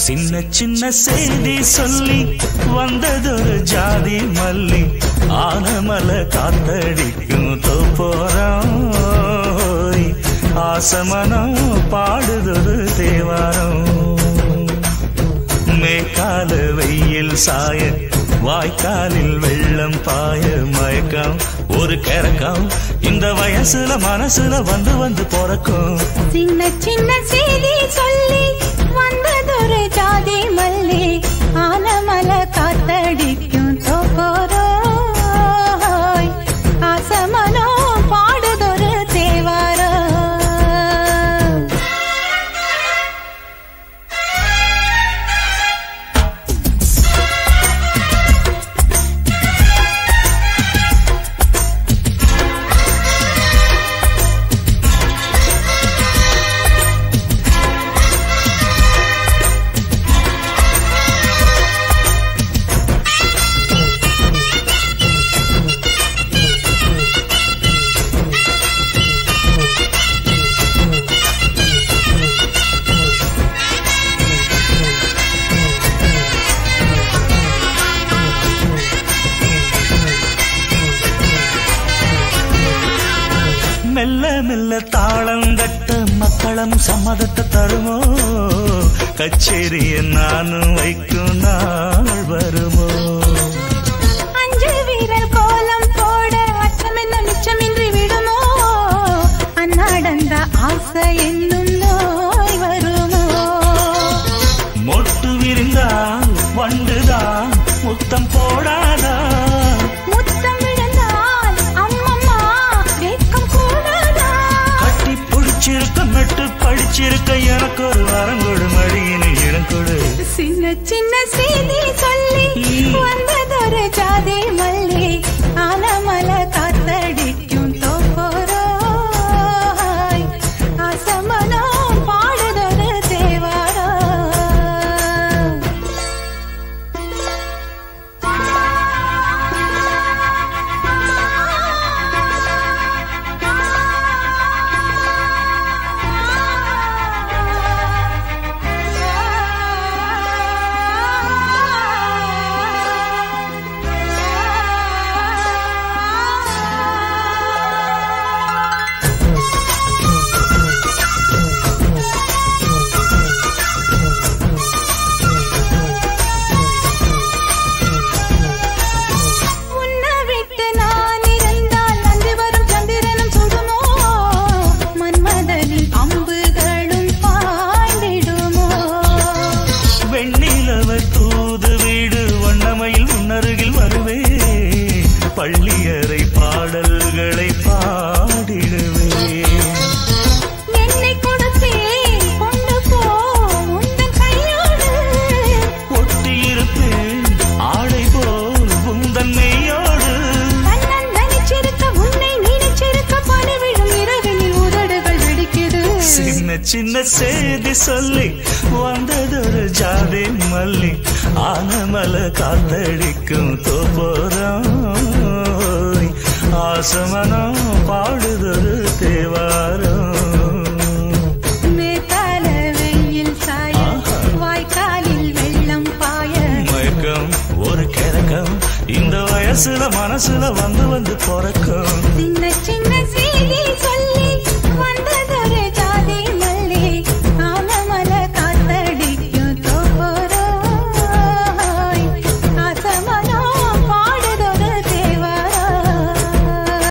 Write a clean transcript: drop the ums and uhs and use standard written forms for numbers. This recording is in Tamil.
சின்ன சின்ன செய்தி சொல்லி வந்ததொரு ஜாதி மல்லி ஆனமல காத்தடிக்கும் தோப்போரம் ஆசமனம் பாடுதொரு தேவாரம் மேற்கால வெயில் சாய வாய்க்காலில் வெள்ளம் பாய மயக்கம் ஒரு கிறக்கம் இந்த வயசுல மனசுல வந்து வந்து பிறக்கும் சின்ன சின்ன செய்தி சொல்லி வந்ததொரு ஜாதி மல்லி ஆனமல காத்தடிக்கும் தோப்போரோய் ஆசமனோ பாடுதொரு தேவாரம் மெல்ல மெல்ல தாளம் தட்ட மக்களும் சம்மதத்தை தருமோ கச்சேரிய நானும் வைக்கும் நாள் வருமோ அஞ்சு வீரர் கோலம் போட அச்சம் என்ன மிச்சமின்றி விடுமோ அந்நாடந்த ஆசை என்னும் நோய் வருமோ மொட்டு விரிந்தால் வண்டுதான் முத்தம் போடாதா முத்தம் விழுந்தால் அம்மம்மா வெட்கம் கூடாதா கட்டி பிடிச்சிருக்க மெட்டு படிச்சிருக்க எனக்கு ஒரு வரம் கொடு மடியினில் இடம் கொடு சின்ன சின்ன செய்தி சொல்லி வந்ததொரு ஜாதி மல்லி ஆனமல காத்தடிக்கும் தோப்போரோய் ஆசமனோ பாடுதொரு தேவாரம் உன்னை விட்டு நான் இருந்தால் அன்று வரும் சந்திரனும் சுடுமோ மன்மதனின் அம்புகளும் பாய்ந்திடுமோ வெண்ணிலவ தூது வீடு வண்ணமையில் முன்னருகில் வருவே பள்ளியறை பாடல்களை பாடிடுவே என்னை கொடுத்தேன் கொண்டு போ உந்தன் கையோடு ஒட்டியிருப்பேன் ஆடை போல் உந்தன் மெய்யோடு கண்ணன் நினைச்சிருக்க உன்னை நினைச்சிருக்க பனி விழும் இரவினில் உதடுகள் வெடிக்குது சின்ன சின்ன செய்தி சொல்லி வந்ததொரு ஜாதி மல்லி ஆனமல காத்தடிக்கும் தோப்போரம் ஆசமனம் பாடுதொரு தேவாரம் மேற்கால வெயில் சாய வாய்க்காலில் வெள்ளம் பாய மயக்கம் ஒரு கிறக்கம் இந்த வயசுல மனசுல வந்து வந்து பிறக்கும் சின்ன சின்ன